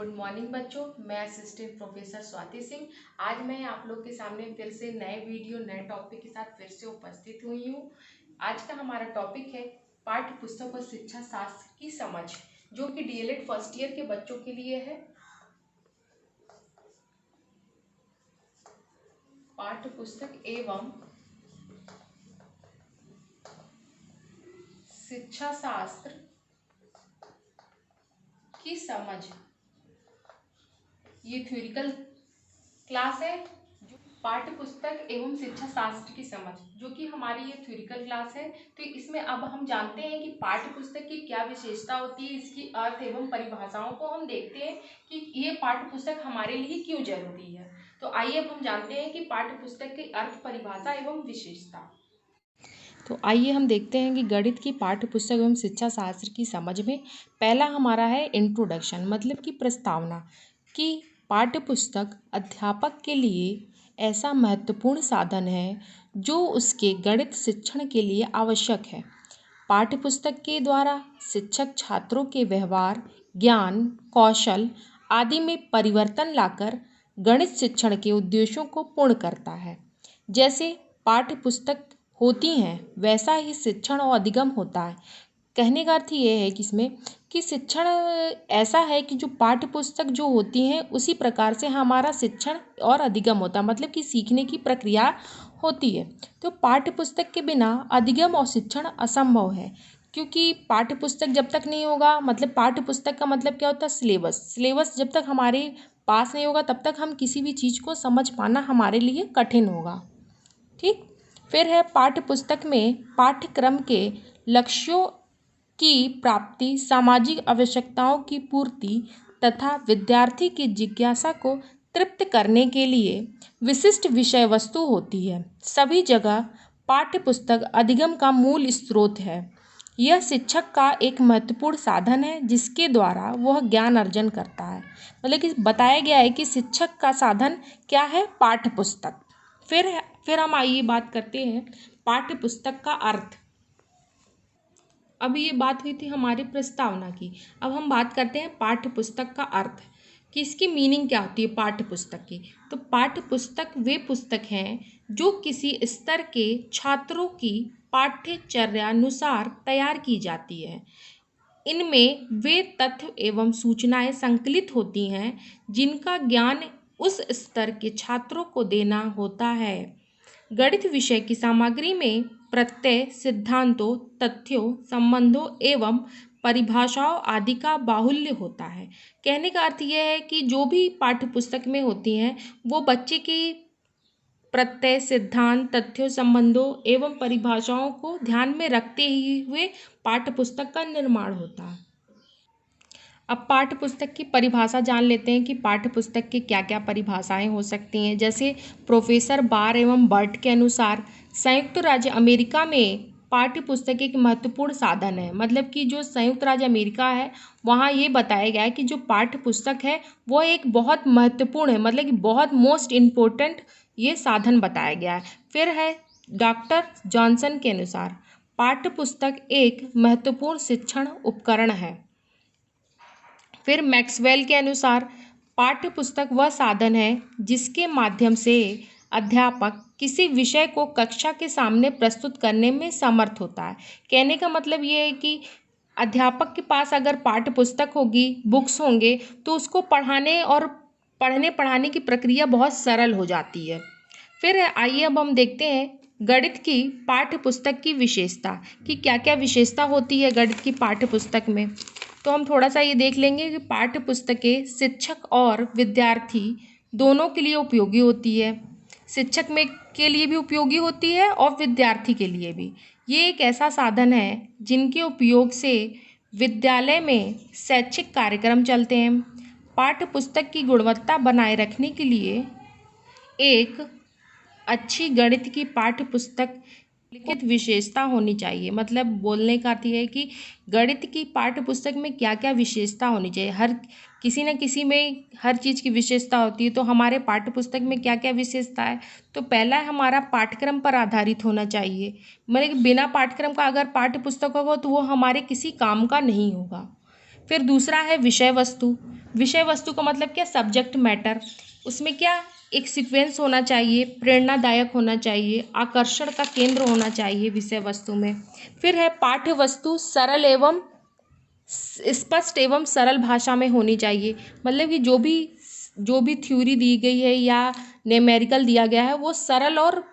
Good morning बच्चों, मैं assistant professor Swati Singh. आज मैं आप लोग के सामने फिर से नए वीडियो नए टॉपिक के साथ फिर से उपस्थित हुई हूँ। आज का हमारा टॉपिक है पाठ्य पुस्तक और शिक्षा शास्त्र की समझ, जो कि डीएलएड फर्स्ट ईयर के बच्चों के लिए है। पाठ्य पुस्तक एवं शिक्षा शास्त्र की समझ, ये थ्योरिकल क्लास है। पाठ्य पुस्तक एवं शिक्षा शास्त्र की समझ, जो कि हमारी ये थ्योरिकल क्लास है। तो इसमें अब हम जानते हैं कि पाठ्य पुस्तक की क्या विशेषता होती है, इसकी अर्थ एवं परिभाषाओं को हम देखते हैं कि ये पाठ्य पुस्तक हमारे लिए क्यों जरूरी है। तो आइए अब हम जानते हैं कि पाठ्य पुस्तक की अर्थ, परिभाषा एवं विशेषता। तो आइए हम देखते हैं कि गणित की पाठ्य पुस्तक एवं शिक्षा शास्त्र की समझ में पहला हमारा है इंट्रोडक्शन, मतलब कि प्रस्तावना, कि पाठ्य पुस्तक अध्यापक के लिए ऐसा महत्वपूर्ण साधन है जो उसके गणित शिक्षण के लिए आवश्यक है। पाठ्य पुस्तक के द्वारा शिक्षक छात्रों के व्यवहार, ज्ञान, कौशल आदि में परिवर्तन लाकर गणित शिक्षण के उद्देश्यों को पूर्ण करता है। जैसे पाठ्य पुस्तक होती हैं वैसा ही शिक्षण और अधिगम होता है। कहने का अर्थ ये है कि इसमें कि शिक्षण ऐसा है कि जो पाठ्य पुस्तक जो होती हैं उसी प्रकार से हमारा शिक्षण और अधिगम होता है, मतलब कि सीखने की प्रक्रिया होती है। तो पाठ्य पुस्तक के बिना अधिगम और शिक्षण असंभव है, क्योंकि पाठ्य पुस्तक जब तक नहीं होगा, मतलब पाठ्य पुस्तक का मतलब क्या होता है, सिलेबस जब तक हमारे पास नहीं होगा तब तक हम किसी भी चीज़ को समझ पाना हमारे लिए कठिन होगा। ठीक, फिर है पाठ्य पुस्तक में पाठ्यक्रम के लक्ष्यों की प्राप्ति, सामाजिक आवश्यकताओं की पूर्ति तथा विद्यार्थी की जिज्ञासा को तृप्त करने के लिए विशिष्ट विषय वस्तु होती है। सभी जगह पाठ्य पुस्तक अधिगम का मूल स्रोत है। यह शिक्षक का एक महत्वपूर्ण साधन है जिसके द्वारा वह ज्ञान अर्जन करता है। मतलब कि बताया गया है कि शिक्षक का साधन क्या है, पाठ्य पुस्तक। फिर हम आइए बात करते हैं पाठ्य पुस्तक का अर्थ। अब ये बात हुई थी हमारी प्रस्तावना की, अब हम बात करते हैं पाठ्य पुस्तक का अर्थ, कि इसकी मीनिंग क्या होती है पाठ्य पुस्तक की। तो पाठ्य पुस्तक वे पुस्तक हैं जो किसी स्तर के छात्रों की पाठ्यचर्यानुसार तैयार की जाती है। इनमें वे तथ्य एवं सूचनाएं संकलित होती हैं जिनका ज्ञान उस स्तर के छात्रों को देना होता है। गणित विषय की सामग्री में प्रत्यय, सिद्धांतों, तथ्यों, संबंधों एवं परिभाषाओं आदि का बाहुल्य होता है। कहने का अर्थ यह है कि जो भी पाठ्य पुस्तक में होती हैं वो बच्चे की प्रत्यय, सिद्धांत, तथ्यों, संबंधों एवं परिभाषाओं को ध्यान में रखते ही हुए पाठ्य पुस्तक का निर्माण होता है। अब पाठ्य पुस्तक की परिभाषा जान लेते हैं कि पाठ्य पुस्तक की क्या क्या परिभाषाएं हो सकती हैं। जैसे प्रोफेसर बार एवं बर्ट के अनुसार संयुक्त राज्य अमेरिका में पाठ्य पुस्तक एक महत्वपूर्ण साधन है। मतलब कि जो संयुक्त राज्य अमेरिका है वहाँ ये बताया गया है कि जो पाठ्य पुस्तक है वो एक बहुत महत्वपूर्ण है, मतलब कि बहुत मोस्ट इम्पोर्टेंट ये साधन बताया गया है। फिर है डॉक्टर जॉनसन के अनुसार पाठ्य पुस्तक एक महत्वपूर्ण शिक्षण उपकरण है। फिर मैक्सवेल के अनुसार पाठ्य पुस्तक वह साधन है जिसके माध्यम से अध्यापक किसी विषय को कक्षा के सामने प्रस्तुत करने में समर्थ होता है। कहने का मतलब ये है कि अध्यापक के पास अगर पाठ्य पुस्तक होगी, बुक्स होंगे, तो उसको पढ़ाने की प्रक्रिया बहुत सरल हो जाती है। फिर आइए अब हम देखते हैं गणित की पाठ्य पुस्तक की विशेषता, कि क्या क्या विशेषता होती है गणित की पाठ्य पुस्तक में। तो हम थोड़ा सा ये देख लेंगे कि पाठ्य पुस्तकें शिक्षक और विद्यार्थी दोनों के लिए उपयोगी होती है। शिक्षक में के लिए भी उपयोगी होती है और विद्यार्थी के लिए भी। ये एक ऐसा साधन है जिनके उपयोग से विद्यालय में शैक्षिक कार्यक्रम चलते हैं। पाठ्य पुस्तक की गुणवत्ता बनाए रखने के लिए एक अच्छी गणित की पाठ्य पुस्तक लिखित विशेषता होनी चाहिए। मतलब बोलने का अर्थ ये है कि गणित की पाठ्य पुस्तक में क्या क्या विशेषता होनी चाहिए। हर किसी न किसी में हर चीज़ की विशेषता होती है, तो हमारे पाठ्य पुस्तक में क्या क्या विशेषता है। तो पहला हमारा पाठ्यक्रम पर आधारित होना चाहिए। मतलब कि बिना पाठ्यक्रम का अगर पाठ्य पुस्तक होगा तो वो हमारे किसी काम का नहीं होगा। फिर दूसरा है विषय वस्तु। विषय वस्तु का मतलब क्या, सब्जेक्ट मैटर। उसमें क्या, एक सीक्वेंस होना चाहिए, प्रेरणादायक होना चाहिए, आकर्षण का केंद्र होना चाहिए विषय वस्तु में। फिर है पाठ्य वस्तु, सरल एवं स्पष्ट एवं सरल भाषा में होनी चाहिए। मतलब कि जो भी थ्योरी दी गई है या न्यूमेरिकल दिया गया है वो सरल और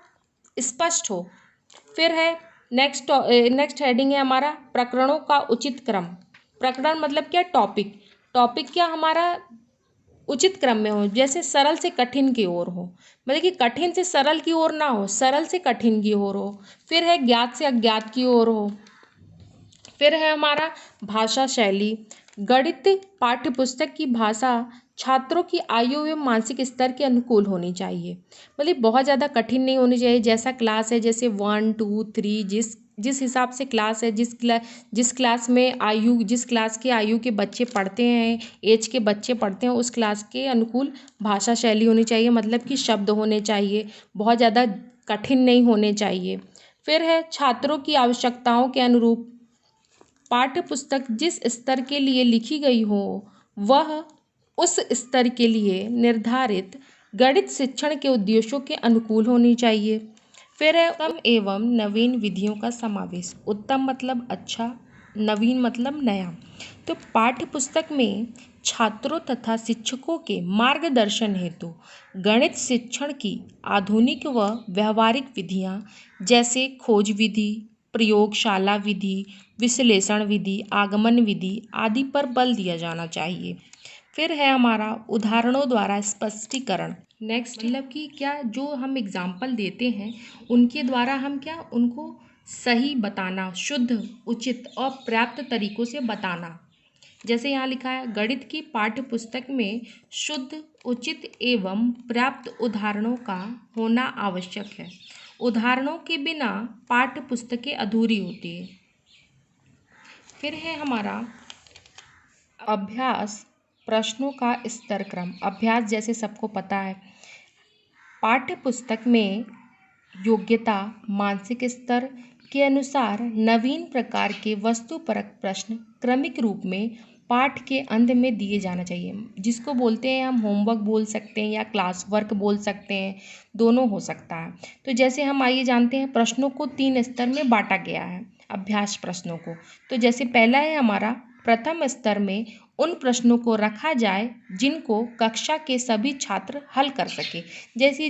स्पष्ट हो। फिर है नेक्स्ट हेडिंग है हमारा प्रकरणों का उचित क्रम। प्रकरण मतलब क्या, टॉपिक। टॉपिक क्या हमारा उचित क्रम में हो, जैसे सरल से कठिन की ओर हो, मतलब कि कठिन से सरल की ओर ना हो, सरल से कठिन की ओर हो। फिर है ज्ञात से अज्ञात की ओर हो। फिर है हमारा भाषा शैली। गणित पाठ्य पुस्तक की भाषा छात्रों की आयु एवं मानसिक स्तर के अनुकूल होनी चाहिए। मतलब बहुत ज़्यादा कठिन नहीं होनी चाहिए। जैसा क्लास है, जैसे 1 2 3 जिस हिसाब से क्लास है, जिस क्लास में जिस क्लास के आयु के बच्चे पढ़ते हैं, एज के बच्चे पढ़ते हैं, उस क्लास के अनुकूल भाषा शैली होनी चाहिए। मतलब कि शब्द होने चाहिए, बहुत ज़्यादा कठिन नहीं होने चाहिए। फिर है छात्रों की आवश्यकताओं के अनुरूप पाठ्य पुस्तक जिस स्तर के लिए लिखी गई हो वह उस स्तर के लिए निर्धारित गणित शिक्षण के उद्देश्यों के अनुकूल होनी चाहिए। फिर है उत्तम एवं नवीन विधियों का समावेश। उत्तम मतलब अच्छा, नवीन मतलब नया। तो पाठ्य पुस्तक में छात्रों तथा शिक्षकों के मार्गदर्शन हेतु गणित शिक्षण की आधुनिक व व्यवहारिक विधियाँ जैसे खोज विधि, प्रयोगशाला विधि, विश्लेषण विधि, आगमन विधि आदि पर बल दिया जाना चाहिए। फिर है हमारा उदाहरणों द्वारा स्पष्टीकरण। नेक्स्ट मतलब कि क्या जो हम एग्जाम्पल देते हैं उनके द्वारा हम क्या उनको सही बताना, शुद्ध, उचित और पर्याप्त तरीकों से बताना। जैसे यहाँ लिखा है गणित की पाठ्य पुस्तक में शुद्ध, उचित एवं पर्याप्त उदाहरणों का होना आवश्यक है। उदाहरणों के बिना पाठ्य पुस्तकें अधूरी होती है। फिर है हमारा अभ्यास प्रश्नों का स्तर क्रम। अभ्यास जैसे सबको पता है, पाठ्य पुस्तक में योग्यता, मानसिक स्तर के अनुसार नवीन प्रकार के वस्तुपरक प्रश्न क्रमिक रूप में पाठ के अंत में दिए जाना चाहिए। जिसको बोलते हैं हम होमवर्क बोल सकते हैं या क्लास वर्क बोल सकते हैं, दोनों हो सकता है। तो जैसे हम आइए जानते हैं प्रश्नों को 3 स्तर में बांटा गया है, अभ्यास प्रश्नों को। तो जैसे पहला है हमारा प्रथम स्तर में उन प्रश्नों को रखा जाए जिनको कक्षा के सभी छात्र हल कर सके।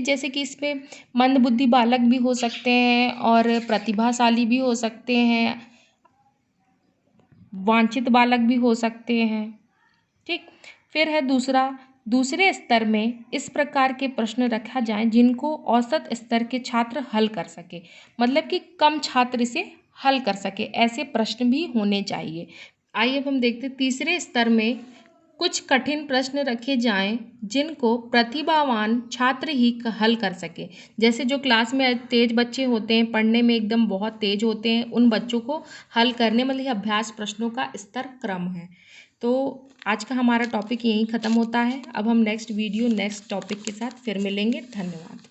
जैसे कि इसमें मंदबुद्धि बालक भी हो सकते हैं और प्रतिभाशाली भी हो सकते हैं, वांछित बालक भी हो सकते हैं। ठीक। फिर है दूसरे स्तर में इस प्रकार के प्रश्न रखा जाए जिनको औसत स्तर के छात्र हल कर सके। मतलब कि कम छात्र इसे हल कर सके, ऐसे प्रश्न भी होने चाहिए। आइए अब हम देखते हैं तीसरे स्तर में कुछ कठिन प्रश्न रखे जाएं जिनको प्रतिभावान छात्र ही हल कर सके। जैसे जो क्लास में तेज बच्चे होते हैं, पढ़ने में एकदम बहुत तेज होते हैं, उन बच्चों को हल करने मतलब अभ्यास प्रश्नों का स्तर क्रम है। तो आज का हमारा टॉपिक यहीं ख़त्म होता है। अब हम नेक्स्ट टॉपिक के साथ फिर मिलेंगे। धन्यवाद।